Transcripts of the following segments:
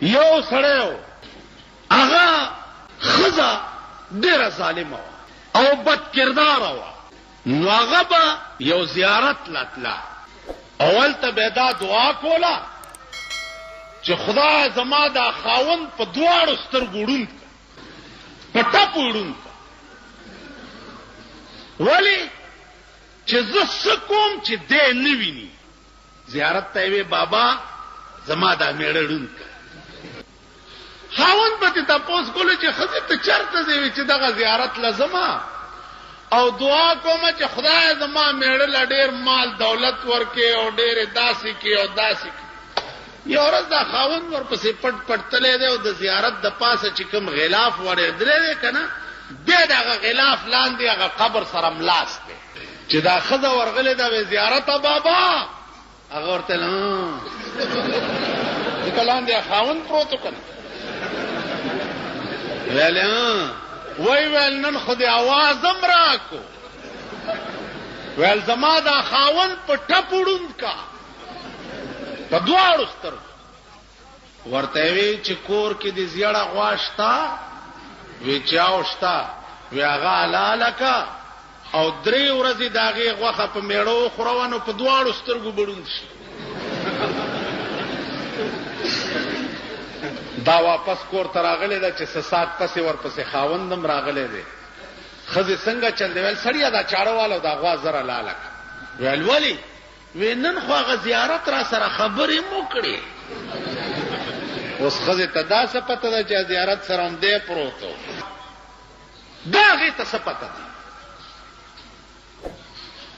یو سړی هغه ښځه ډېره ظالمه وه او بد کرداره وه، نو هغه به یو زیارت لتله، اول ته به دا دعا کوله چې خدای زما دا خاوند په دواړو سترګو ړوند کړه، په ټپو ړوند کړه. ولې چې زه څه کوم چې دی نه ویني؟ زیارت ته وی بابا زما دا میړه ړوند کړه. خاوند به ته تاسو کولو چې خزه ته چرته دی چې دغه زیارت لازمه او دعا کوم چې خدای زما میړه لا ډېر مال دولت ورکې او ډېر داسې کې او داسې کې. یو ورځ دا خاوند ورپسې پټ پټ تللی دی او د زیارت د پاسه چې کوم غلاف وړېدلی دی که نه، بیا د هغه غلاف لاندې هغه قبر سره ملاس دی چې دا ښځه ورغلې ده وی زیارته بابا، هغه ورته ځکه لاندې خاوند پروت و که نه، ویل نن خو دې اواز هم راکو، ویل زما دا خاوند په ټپو ړوند کا په دواړو سترګو. ورته وی چې کور کې دې زیړه غوا شته؟ وی چاو شته. وی هغه حلاله کا او 3 ورځې د هغې غوښه په میړه وخوروه نو په دواړو سترګو به ړوند شي. دا واپس کور ته راغلی ده چې څه ساعت پسې ورپسې خاوند هم راغلی دی. ښځې څنګه چل دی؟ ویل سړیه دا چاړه واله دا غوا زره لاله کړه. ویل ولې؟ وی نن خو هغه زیارت را سره خبرې مو کړې. اوس ښځې ته دا څه پته ده چې زیارت سره هم دی پروت و، دا هغې ته څه پته ده؟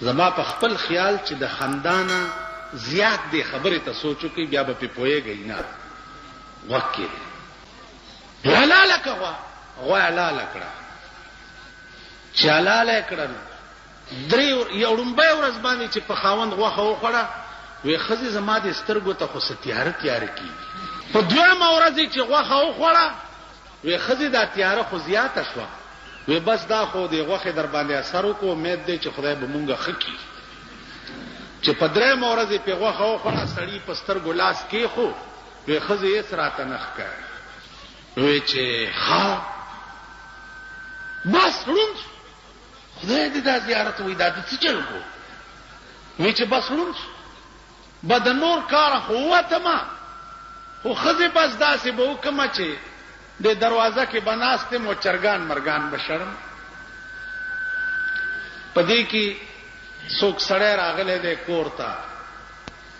زما په خپل خیال چې د خندانه زیات دی خبرې ته سوچ وکړئ بیا به پې پوهېږئ نه. غوږ کې حلاله که غوا حلاله کړه، چې حلاله یې کړه یو ړومبۍ ورځ باندې چې په خاوند غوښه وخوړه، وی ښځې زما د سترګو ته خو څه تیاره تیاره کېږي. په دویمه ورځ چې غوښه وخوړه، وی ښځې دا تیاره خو زیاته شوه. وی بس دا خو د غوښې در باندې اثر وکړو، امید دی چې خدای به مونږه ښه کړي. چې په درېیمه ورځ یې پې غوښه وخوړه، سړي په سترګو لاس کېښو، وی ښځې هېڅ راته نه ښکاري. وی چې ښه بس ړوند شو. خدای دې دا زیارت وی دا د څه چل کو؟ وی چې بس ړوند شو به د نور کاره خو ووتمه، خو ښځې بس داسې به وکړمه چې د دروازه کې به ناست یم او چرګان مرګان به شړم. په دې کې څوک سړی راغلی دی کور ته،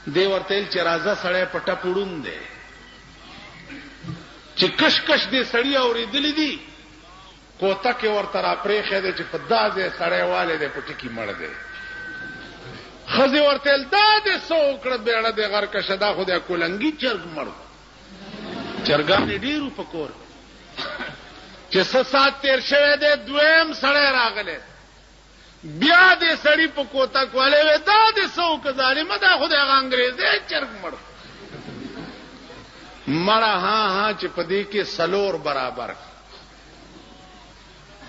دی ورته ویل چې راځه سړی په ټپو ړوند دی. چې کش کش دې سړي اورېدلی دي، کوتک یې ورته را پرېښی دی چې په دا ځای سړی والی دی په ټکي مړ دی. ښځې ورته ویل دا دې څه وکړه بیړه دې غرکشه، دا خو دی کولنګي چرګ مړ. چرګانې ډېرو په کور چې څه ساعت تېر شوی دی، دویم سړی راغلی، بیا دې سړي په کوتک والی وی دا دې څه وکړه ظالمه، دا خو دی هغه انګریزی چرګ مړ. مړه ها چې په دې کې څلور برابر،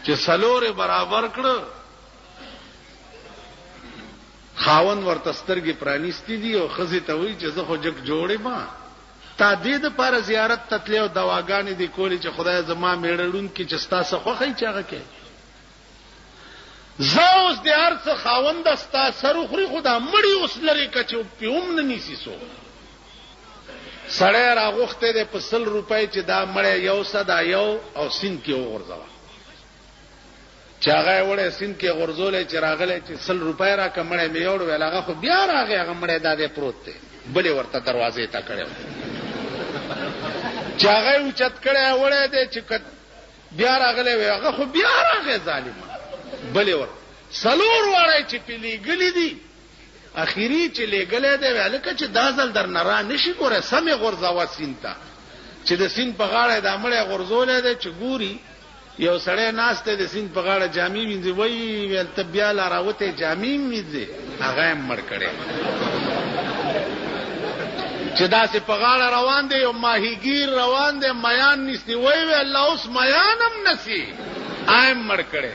چې څلور برابر کړه، خاوند ورته سترګې پرانیستې دي او ښځې ته وایي چې زه خو جګ جوړې ما تا دې دپاره زیارت ته تلې او دواګانې دې کولې چې خدای زما میړه ړوند کړي چې ستا څه خوښه یې چې هغه کوې. زه اوس د هر څه خاونده ستا سر وخوري، خو دا مړي اوس لرې که چې پې هم نه نیسي څوک. سړی راغوښتی دی په 100 روپۍ چې دا مړی یو څه دا یو او سیند کې وغورځوه. چې هغه یې وړی سیند کې غورځولی چې راغلی چې 100 روپۍ راکړه مړی مې یوړ، ویل هغه خو بیا راغی، هغه مړی دا دی پروت دی، بلې ورته دروازې ته کړی چې هغه یې اوچت کړی وړی دی چې بیا راغلی وی هغه خو بیا راغی ظالمه، بلې ورته 4 واړی چې پې لېږلي دي، اخیری چې لېږلی دی وی هلکه چې دا ځل در نه را نه شي ګوره سمې غورځوه سیند ته. چې د سیند په غاړه دا مړی غورځولی دی چې ګوري یو سړی ناست دی د سیند په غاړه جامې وینځي، وایي ویل ته بیا لا راوتی جامې وینځې، هغه یې مړ کړی. چې داسې په غاړه روان دی یو ماهیګیر روان دی میان نیسي، وایي وی الله اوس میان هم نسی، آیم مړ کړی.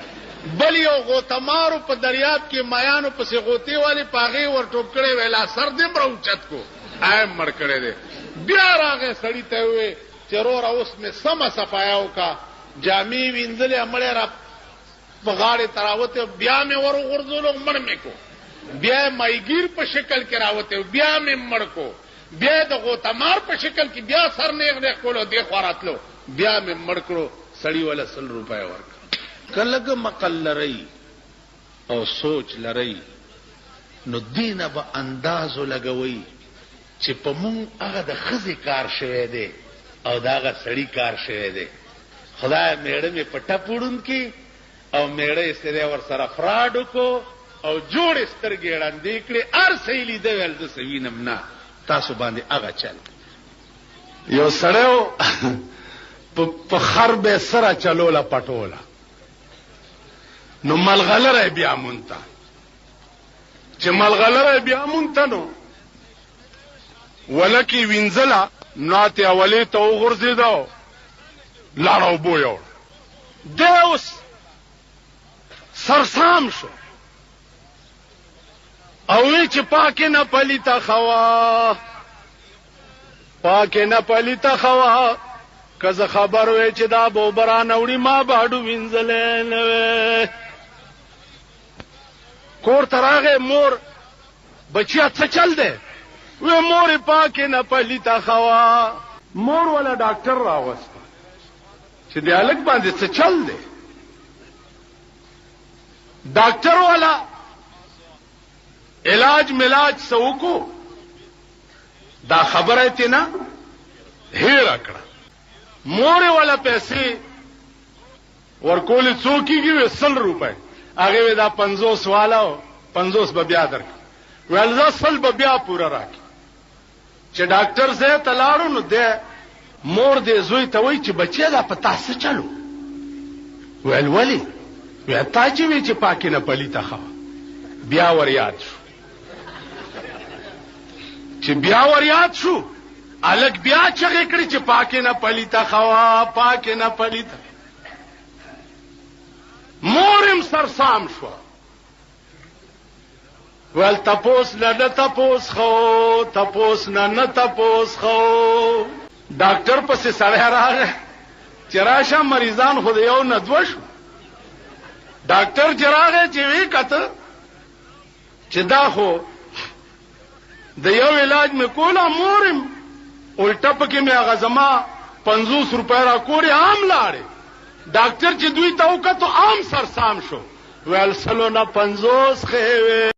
بل یو غوتمارو په دریاب کې میانو پسې غوتې والی په هغې ور ټوپ کړی، ویل سر دې هم راوچت کو، ایم مړ کړی دی. بیا راغی سړي ته ووی چې وروره اوس مې سمه صفایا وکړه، جامې وینځلې مړی را په غاړې ته راوتی، بیا مې ور وغورځولو مړ مې کو، بیا یې مایګیر په شکل کې راوتی، بیا مې مړ کو، بیا یې د غوتمار په شکل کې بیا سر نیغ نیغ کولو، دې خوا راتلو، بیا مې مړ کړو. سړي وله 100 روپۍ ورکړه. که لږ مقل لرئ او سوچ لرئ نو دینه به اندازو لګوئ چې په مونږ هغه د ښځې کار شوی دی او د هغه سړي کار شوی دی. خدای میړه مې په ټپ وړونکي او میړه یې سره ورسره فراډ وکړو او جوړې سترګې ړندې کړې، هر څه یې لیده ویل زه څه وینم نه، تاسو باندې هغه چل. یو سړی و په خر به سره چلوله پټوله، نو ملغلره بیا مونته، چې ملغلره بیا مونته نو ولکې وینځله، ناتې اولې ته وغورځېده، لاړه اوبو یوړه. دی اوس سرسام شو او وی چې پاکې نه پلیته خوا، پاکې نه پلیته خوا، که زه خبر وی چې دا به اوبه رانوړي ما به هډو وینځلی نه وی. کور ته راغی، مور بچیا څه چل دی؟ وی مور پاکې نه پلیته خوا. مور ولا ډاکټر راوسته چې د هلک باندې څه چل دی. ډاکټر والا علاج ملاج څه وکړو، دا خبره یې نه هېره کړه. مور والا پیسې ورکولې څو کېږي؟ وی 100 روپۍ. هغې وی دا 50 والا و، 50 به بیا درکړه. ویل زه 100 به بیا پوره راکړي. چې ډاکټر ځای ته لاړو نو دی مور دې زوی ته وایي چې بچی دا په تا څه چلو؟ ویل ولې؟ وی تا چې وی چې پاکې نه پلیته خوا. بیا ور یاد شو، چې بیا ور یاد شو الک بیا چغې کړې چې پاکې نه پلیته خوا، پاکې نه پلیته. مورم سرسام شو، ویل تپوس نه تپوس خو، تپوس نه تپوس خو. ډاکټر پسې سړی راغی چې راشه مریضان خو د یو نه دوه شو. ډاکټر چې راغی چې وی کته چې دا خو د یو علاج مې کوله، مورم الټه پکې مې هغه زما 50 روپۍ را کوړې، عام لاړې. ډاکټر چې دوی ته وکتو عام سرسام شو، ویل 100 نه 50 خې وې.